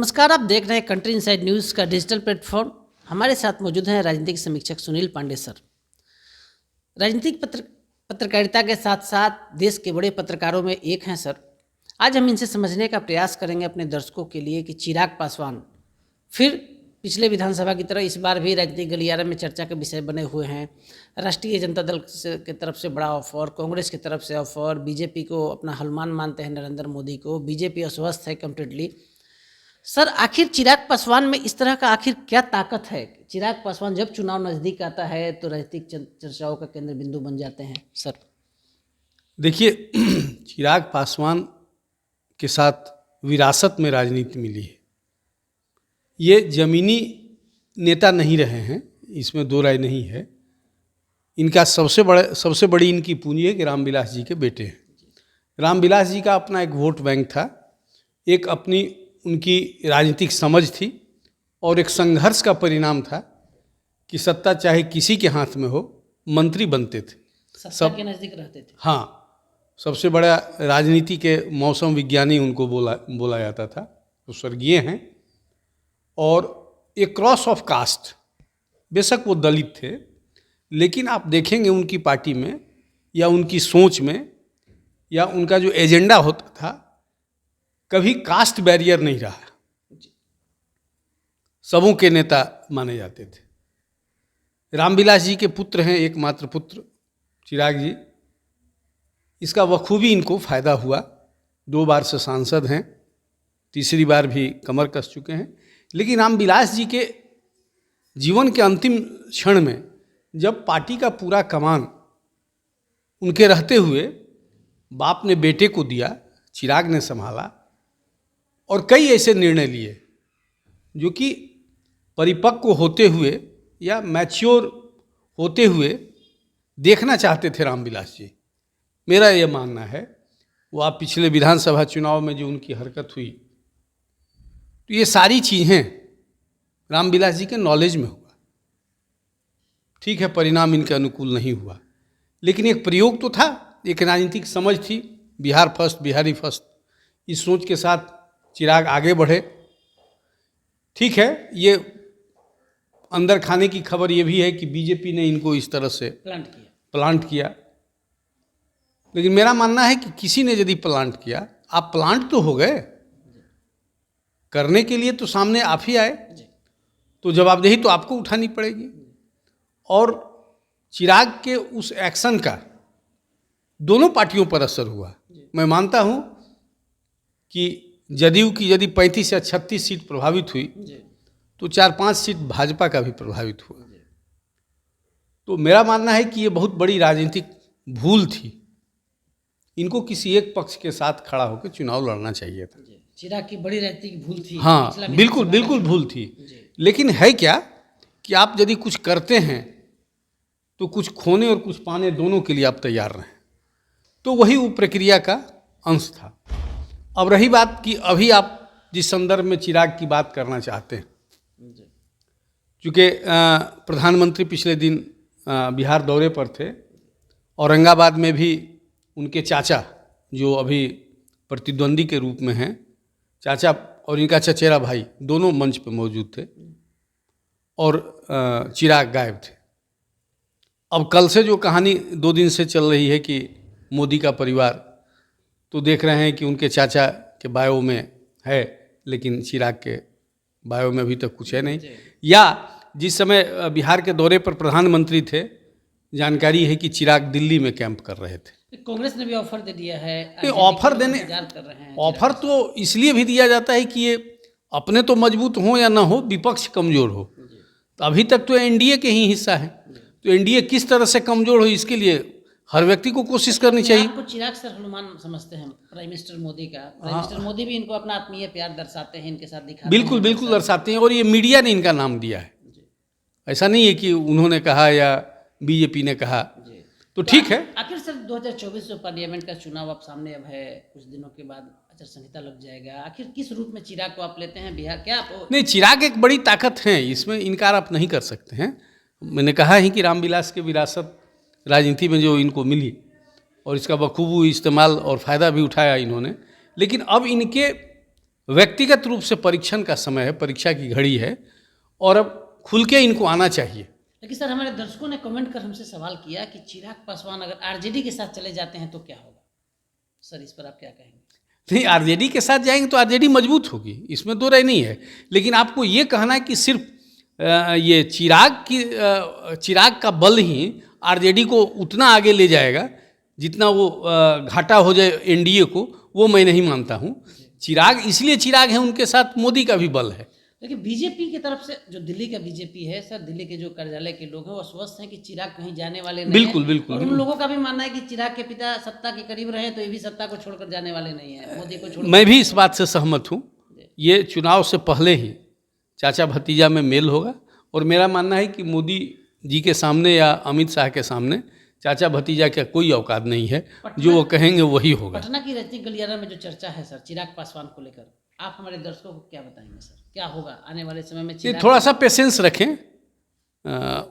नमस्कार, आप देख रहे हैं कंट्री इनसाइड न्यूज़ का डिजिटल प्लेटफॉर्म। हमारे साथ मौजूद हैं राजनीतिक समीक्षक सुनील पांडे सर। राजनीतिक पत्रकारिता के साथ साथ देश के बड़े पत्रकारों में एक हैं सर। आज हम इनसे समझने का प्रयास करेंगे अपने दर्शकों के लिए कि चिराग पासवान फिर पिछले विधानसभा की तरह इस बार भी राजनीतिक गलियारे में चर्चा के विषय बने हुए हैं। राष्ट्रीय जनता दल की तरफ से बड़ा ऑफर, कांग्रेस की तरफ से ऑफर, बीजेपी को अपना हनुमान मानते हैं नरेंद्र मोदी को, बीजेपी अस्वस्थ है कम्प्लीटली। सर, आखिर चिराग पासवान में इस तरह का आखिर क्या ताकत है? चिराग पासवान जब चुनाव नज़दीक आता है तो राजनीतिक चर्चाओं का केंद्र बिंदु बन जाते हैं सर। देखिए, चिराग पासवान के साथ विरासत में राजनीति मिली है। ये जमीनी नेता नहीं रहे हैं, इसमें दो राय नहीं है। इनका सबसे बड़ी इनकी पूंजी है कि रामविलास जी के बेटे हैं। रामविलास जी का अपना एक वोट बैंक था, एक अपनी उनकी राजनीतिक समझ थी और एक संघर्ष का परिणाम था कि सत्ता चाहे किसी के हाथ में हो, मंत्री बनते थे, सब के नज़दीक रहते थे। हाँ, सबसे बड़ा राजनीति के मौसम विज्ञानी उनको बोला जाता था। वो स्वर्गीय हैं और एक क्रॉस ऑफ कास्ट, बेशक वो दलित थे, लेकिन आप देखेंगे उनकी पार्टी में या उनकी सोच में या उनका जो एजेंडा होता था, कभी कास्ट बैरियर नहीं रहा। सबों के नेता माने जाते थे। रामविलास जी के पुत्र हैं, एकमात्र पुत्र चिराग जी। इसका बखूबी इनको फायदा हुआ। 2 बार से सांसद हैं, तीसरी बार भी कमर कस चुके हैं। लेकिन रामविलास जी के जीवन के अंतिम क्षण में जब पार्टी का पूरा कमान उनके रहते हुए बाप ने बेटे को दिया, चिराग ने संभाला और कई ऐसे निर्णय लिए जो कि परिपक्व होते हुए या मैच्योर होते हुए देखना चाहते थे रामविलास जी। मेरा यह मानना है, वो आप पिछले विधानसभा चुनाव में जो उनकी हरकत हुई, तो ये सारी चीज़ें रामविलास जी के नॉलेज में हुआ। ठीक है, परिणाम इनके अनुकूल नहीं हुआ, लेकिन एक प्रयोग तो था, एक राजनीतिक समझ थी, बिहार फर्स्ट, बिहारी फर्स्ट। इस सोच के साथ चिराग आगे बढ़े। ठीक है, ये अंदर खाने की खबर ये भी है कि बीजेपी ने इनको इस तरह से प्लांट किया। लेकिन मेरा मानना है कि किसी ने यदि प्लांट किया, आप प्लांट तो हो गए, करने के लिए तो सामने आप ही आए, तो जवाबदेही तो आपको उठानी पड़ेगी। और चिराग के उस एक्शन का दोनों पार्टियों पर असर हुआ। मैं मानता हूं कि जदयू की यदि 35 या 36 सीट प्रभावित हुई तो 4-5 सीट भाजपा का भी प्रभावित हुआ। तो मेरा मानना है कि ये बहुत बड़ी राजनीतिक भूल थी। इनको किसी एक पक्ष के साथ खड़ा होकर चुनाव लड़ना चाहिए था। चिराग की बड़ी राजनीतिक भूल थी। हाँ, बिल्कुल भूल थी। लेकिन है क्या कि आप यदि कुछ करते हैं तो कुछ खोने और कुछ पाने दोनों के लिए आप तैयार रहें। तो वही वो प्रक्रिया का अंश था। अब रही बात कि अभी आप जिस संदर्भ में चिराग की बात करना चाहते हैं, चूँकि प्रधानमंत्री पिछले दिन बिहार दौरे पर थे, औरंगाबाद में भी उनके चाचा जो अभी प्रतिद्वंदी के रूप में हैं, चाचा और इनका चचेरा भाई दोनों मंच पर मौजूद थे और चिराग गायब थे। अब कल से जो कहानी 2 दिन से चल रही है कि मोदी का परिवार, तो देख रहे हैं कि उनके चाचा के बायो में है, लेकिन चिराग के बायो में अभी तक कुछ है नहीं। या जिस समय बिहार के दौरे पर प्रधानमंत्री थे, जानकारी है कि चिराग दिल्ली में कैंप कर रहे थे। कांग्रेस ने भी ऑफर दे दिया है। ऑफर देने कर रहे हैं। ऑफर तो इसलिए भी दिया जाता है कि ये अपने तो मजबूत हों या ना हो, विपक्ष कमजोर हो। तो अभी तक तो एनडीए के ही हिस्सा है, तो एनडीए किस तरह से कमजोर हो, इसके लिए हर व्यक्ति को कोशिश करनी चाहिए। आपको चिराग सर हनुमान समझते हैं प्राइम मिनिस्टर मोदी का? प्राइम मिनिस्टर मोदी भी इनको अपना आत्मीय प्यार दर्शाते हैं, इनके साथ दिखाते बिल्कुल दर्शाते हैं। और ये मीडिया ने इनका नाम दिया है, ऐसा नहीं है कि उन्होंने कहा या बीजेपी ने कहा। तो ठीक है। आखिर सर 2024 जो पार्लियामेंट का चुनाव अब सामने अब है, कुछ दिनों के बाद आचार संहिता लग जाएगा, आखिर किस रूप में चिराग को आप लेते हैं बिहार? क्या आप नहीं, चिराग एक बड़ी ताकत है, इसमें इनकार आप नहीं कर सकते हैं। मैंने कहा है कि रामविलास के विरासत राजनीति में जो इनको मिली और इसका बखूबी इस्तेमाल और फ़ायदा भी उठाया इन्होंने। लेकिन अब इनके व्यक्तिगत रूप से परीक्षण का समय है, परीक्षा की घड़ी है, और अब खुल के इनको आना चाहिए। लेकिन सर हमारे दर्शकों ने कमेंट कर हमसे सवाल किया कि चिराग पासवान अगर आरजेडी के साथ चले जाते हैं तो क्या होगा? सर इस पर आप क्या कहेंगे? नहीं, आरजेडी के साथ जाएंगे तो आरजेडी मजबूत होगी, इसमें दो राय नहीं है। लेकिन आपको ये कहना है कि सिर्फ ये चिराग का बल ही आरजेडी को उतना आगे ले जाएगा जितना वो घाटा हो जाए एनडीए को, वो मैं नहीं मानता हूँ। चिराग इसलिए चिराग है, उनके साथ मोदी का भी बल है। लेकिन बीजेपी की तरफ से, जो दिल्ली का बीजेपी है सर, दिल्ली के जो कार्यालय के लोग हैं वो आश्वस्त हैं कि चिराग कहीं जाने वाले नहीं बिल्कुल हैं। बिल्कुल और उन लोगों का भी मानना है कि चिराग के पिता सत्ता के करीब रहे तो ये भी सत्ता को छोड़कर जाने वाले नहीं है, मोदी को छोड़। मैं भी इस बात से सहमत हूँ। ये चुनाव से पहले ही चाचा भतीजा में मेल होगा, और मेरा मानना है कि मोदी जी के सामने या अमित शाह के सामने चाचा भतीजा का कोई औकात नहीं है, जो वो कहेंगे वही होगा। पटना की राजनीतिक गलियारा में जो चर्चा है सर चिराग पासवान को लेकर, आप हमारे दर्शकों को क्या बताएंगे सर? क्या होगा आने वाले समय में? ये थोड़ा सा पेशेंस रखें,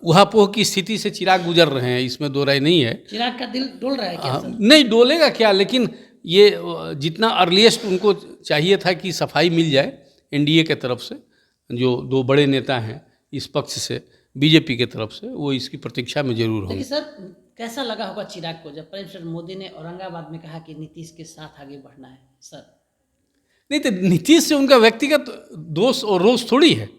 उहापोह की स्थिति से चिराग गुजर रहे हैं, इसमें दो राय नहीं है। चिराग का दिल डोल रहा है क्या सर? नहीं डोलेगा क्या, लेकिन ये जितना अर्लीस्ट उनको चाहिए था कि सफाई मिल जाए एनडीए के तरफ से, जो दो बड़े नेता हैं इस पक्ष से, बीजेपी के तरफ से, वो इसकी प्रतीक्षा में जरूर होंगे। लेकिन सर कैसा लगा होगा चिराग को जब प्राइम मिनिस्टर मोदी ने औरंगाबाद में कहा कि नीतीश के साथ आगे बढ़ना है सर? नहीं तो नीतीश से उनका व्यक्तिगत दोष और रोष थोड़ी है,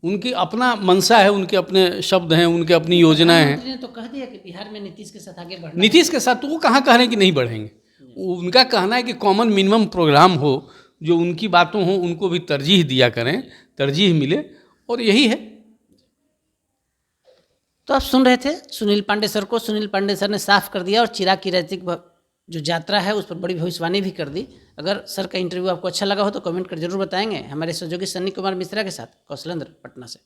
उनकी अपना मनसा है, उनके अपने शब्द हैं, उनके अपनी योजनाएं हैं। प्रधानमंत्री ने तो कह दिया कि बिहार में नीतीश के साथ आगे बढ़ना नीतीश के साथ तो वो कहाँ कह रहे हैं कि नहीं बढ़ेंगे, उनका कहना है कि कॉमन मिनिमम प्रोग्राम हो, जो उनकी बातों हो उनको भी तरजीह दिया करें, तरजीह मिले, और यही है। तो आप सुन रहे थे सुनील पांडे सर को। सुनील पांडे सर ने साफ कर दिया और चिराग की राजनीतिक जो यात्रा है उस पर बड़ी भविष्यवाणी भी कर दी। अगर सर का इंटरव्यू आपको अच्छा लगा हो तो कमेंट कर जरूर बताएंगे। हमारे सहयोगी सन्नी कुमार मिश्रा के साथ कौशलेंद्र, पटना से।